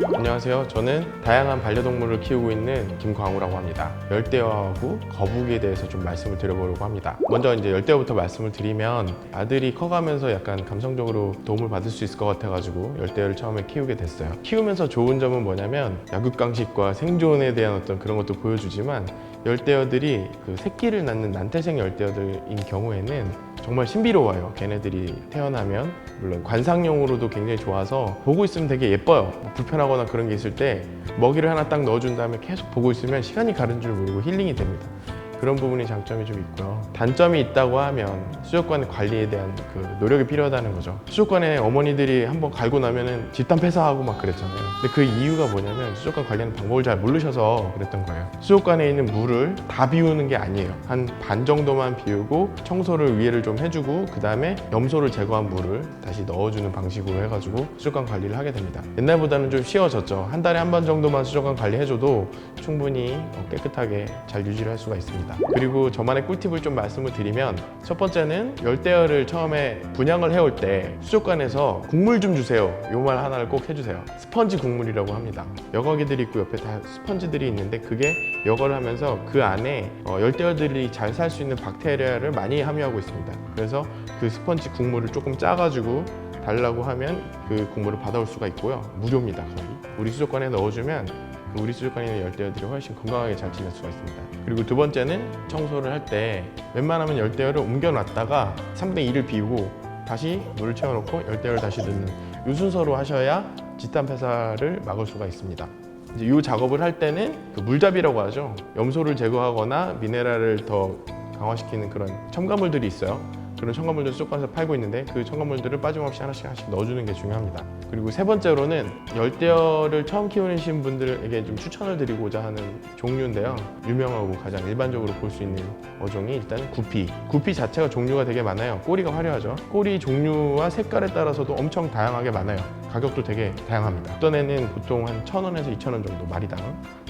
안녕하세요. 저는 다양한 반려동물을 키우고 있는 김광우라고 합니다. 열대어하고 거북이에 대해서 좀 말씀을 드려보려고 합니다. 먼저 이제 열대어부터 말씀을 드리면 아들이 커가면서 약간 감성적으로 도움을 받을 수 있을 것 같아가지고 열대어를 처음에 키우게 됐어요. 키우면서 좋은 점은 뭐냐면 약육강식과 생존에 대한 어떤 그런 것도 보여주지만 열대어들이 그 새끼를 낳는 난태생 열대어들인 경우에는 정말 신비로워요. 걔네들이 태어나면 물론 관상용으로도 굉장히 좋아서 보고 있으면 되게 예뻐요. 불편하거나 그런 게 있을 때 먹이를 하나 딱 넣어준 다음에 계속 보고 있으면 시간이 가는 줄 모르고 힐링이 됩니다. 그런 부분이 장점이 좀 있고요. 단점이 있다고 하면 수족관 관리에 대한 그 노력이 필요하다는 거죠. 수족관에 어머니들이 한번 갈고 나면은 집단 폐사하고 막 그랬잖아요. 근데 그 이유가 뭐냐면 수족관 관리하는 방법을 잘 모르셔서 그랬던 거예요. 수족관에 있는 물을 다 비우는 게 아니에요. 한 반 정도만 비우고 청소를 위에를 좀 해주고 그 다음에 염소를 제거한 물을 다시 넣어주는 방식으로 해가지고 수족관 관리를 하게 됩니다. 옛날보다는 좀 쉬워졌죠. 한 달에 한 번 정도만 수족관 관리해줘도 충분히 깨끗하게 잘 유지를 할 수가 있습니다. 그리고 저만의 꿀팁을 좀 말씀을 드리면 첫 번째는 열대어를 처음에 분양을 해올 때 수족관에서 국물 좀 주세요. 요 말 하나를 꼭 해주세요. 스펀지 국물이라고 합니다. 여과기들이 있고 옆에 다 스펀지들이 있는데 그게 여과를 하면서 그 안에 열대어들이 잘 살 수 있는 박테리아를 많이 함유하고 있습니다. 그래서 그 스펀지 국물을 조금 짜가지고 달라고 하면 그 국물을 받아올 수가 있고요. 무료입니다. 거의. 우리 수족관에 넣어주면 우리 수족관에 있는 열대어들이 훨씬 건강하게 잘 지낼 수가 있습니다. 그리고 두 번째는 청소를 할 때 웬만하면 열대어를 옮겨놨다가 3분의 2를 비우고 다시 물을 채워놓고 열대어를 다시 넣는 이 순서로 하셔야 집단 폐사를 막을 수가 있습니다. 이제 이 작업을 할 때는 그 물잡이라고 하죠. 염소를 제거하거나 미네랄을 더 강화시키는 그런 첨가물들이 있어요. 그런 첨가물들 수족관에서 팔고 있는데 그 첨가물들을 빠짐없이 하나씩 넣어주는 게 중요합니다. 그리고 세 번째로는 열대어를 처음 키우신 분들에게 좀 추천을 드리고자 하는 종류인데요. 유명하고 가장 일반적으로 볼 수 있는 어종이 일단 구피. 구피 자체가 종류가 되게 많아요. 꼬리가 화려하죠. 꼬리 종류와 색깔에 따라서도 엄청 다양하게 많아요. 가격도 되게 다양합니다. 어떤 애는 보통 한 1,000원에서 2,000원 정도 마리당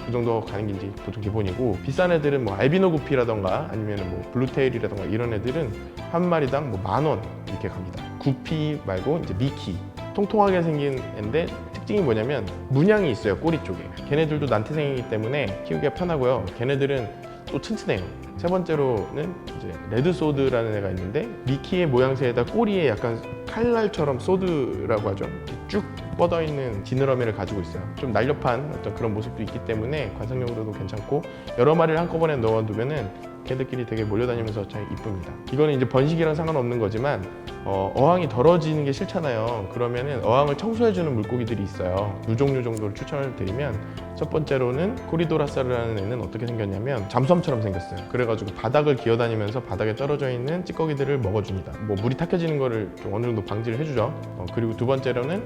그 정도 가는 게 이제 보통 기본이고 비싼 애들은 뭐 알비노 구피라던가 아니면 뭐 블루테일이라던가 이런 애들은 한 마리당 뭐 10,000원 이렇게 갑니다. 구피 말고 이제 미키 통통하게 생긴 애인데 특징이 뭐냐면 문양이 있어요. 꼬리 쪽에. 걔네들도 난태생이기 때문에 키우기가 편하고요. 걔네들은 또 튼튼해요. 세 번째로는 이제 레드 소드라는 애가 있는데 미키의 모양새에다 꼬리에 약간 칼날처럼 소드라고 하죠. 쭉 뻗어있는 지느러미를 가지고 있어요. 좀 날렵한 어떤 그런 모습도 있기 때문에 관상용으로도 괜찮고 여러 마리를 한꺼번에 넣어두면은 걔들끼리 되게 몰려다니면서 잘 이쁩니다. 이거는 이제 번식이랑 상관없는 거지만 어항이 더러지는 게 싫잖아요. 그러면은 어항을 청소해주는 물고기들이 있어요. 두 종류 정도를 추천을 드리면 첫 번째로는 코리도라사르라는 애는 어떻게 생겼냐면 잠수함처럼 생겼어요. 그래가지고 바닥을 기어다니면서 바닥에 떨어져 있는 찌꺼기들을 먹어줍니다. 뭐 물이 탁해지는 거를 좀 어느 정도 방지를 해주죠. 그리고 두 번째로는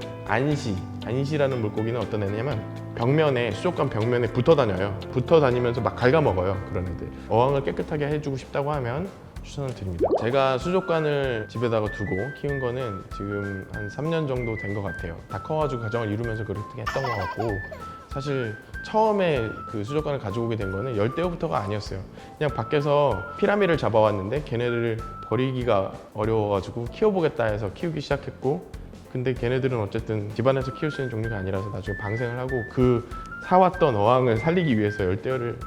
안시라는 물고기는 어떤 애냐면 벽면에 수족관 벽면에 붙어 다녀요. 붙어 다니면서 막 갉아먹어요. 그런 애들. 어항을 깨끗하게 해주고 싶다고 하면 추천을 드립니다. 제가 수족관을 집에다가 두고 키운 거는 지금 한 3년 정도 된 것 같아요. 다 커가지고 가정을 이루면서 그렇게 했던 것 같고 사실 처음에 그 수족관을 가지고 오게 된 거는 열대어부터가 아니었어요. 그냥 밖에서 피라미를 잡아왔는데 걔네들을 버리기가 어려워가지고 키워보겠다 해서 키우기 시작했고 근데 걔네들은 어쨌든 집안에서 키울 수 있는 종류가 아니라서 나중에 방생을 하고 그 사왔던 어항을 살리기 위해서 열대어를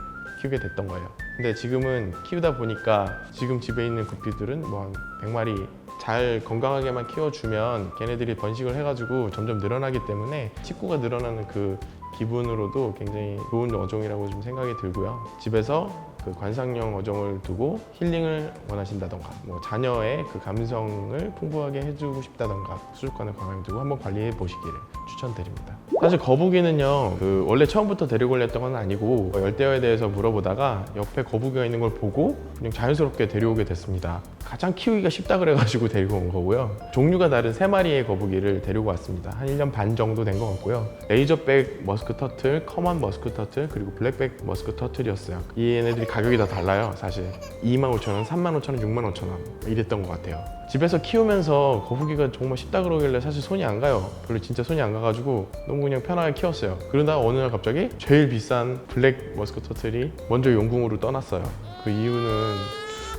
키우게 됐던 거예요. 근데 지금은 키우다 보니까 지금 집에 있는 구피들은 뭐 한 100마리 잘 건강하게만 키워주면 걔네들이 번식을 해가지고 점점 늘어나기 때문에 식구가 늘어나는 그 기분으로도 굉장히 좋은 어종이라고 좀 생각이 들고요. 집에서 그 관상용 어종을 두고 힐링을 원하신다던가 뭐 자녀의 그 감성을 풍부하게 해주고 싶다던가 수족관을 관광 두고 한번 관리해 보시기를 추천드립니다. 사실 거북이는요 그 원래 처음부터 데리고 했던 건 아니고 열대어에 대해서 물어보다가 옆에 거북이가 있는 걸 보고 그냥 자연스럽게 데려오게 됐습니다. 가장 키우기가 쉽다 그래가지고 데리고 온 거고요. 종류가 다른 3마리의 거북이를 데리고 왔습니다. 한 1년 반 정도 된 것 같고요. 레이저백 머스크 터틀, 커먼 머스크 터틀, 그리고 블랙백 머스크 터틀이었어요. 이 얘네들이 가격이 다 달라요. 사실 25,000원, 35,000원, 65,000원 이랬던 것 같아요. 집에서 키우면서 거북이가 정말 쉽다 그러길래 사실 손이 안 가요. 별로 진짜 손이 안 가가지고 너무 그냥 편하게 키웠어요. 그러다가 어느 날 갑자기 제일 비싼 블랙 머스크 터틀이 먼저 용궁으로 떠났어요. 그 이유는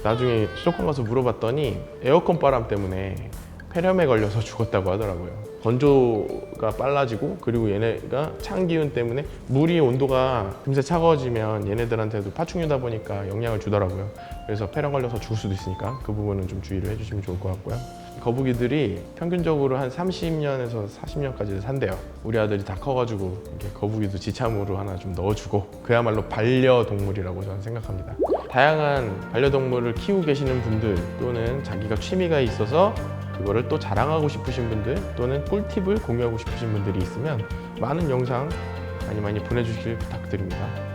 나중에 수족관 가서 물어봤더니 에어컨 바람 때문에 폐렴에 걸려서 죽었다고 하더라고요. 건조가 빨라지고, 그리고 얘네가 찬 기운 때문에 물이 온도가 금세 차가워지면 얘네들한테도 파충류다 보니까 영향을 주더라고요. 그래서 폐렴 걸려서 죽을 수도 있으니까 그 부분은 좀 주의를 해주시면 좋을 것 같고요. 거북이들이 평균적으로 한 30년에서 40년까지 산대요. 우리 아들이 다 커가지고 이렇게 거북이도 지참으로 하나 좀 넣어주고, 그야말로 반려동물이라고 저는 생각합니다. 다양한 반려동물을 키우고 계시는 분들, 또는 자기가 취미가 있어서 그거를 또 자랑하고 싶으신 분들, 또는 꿀팁을 공유하고 싶으신 분들이 있으면 많은 영상 많이 보내주시길 부탁드립니다.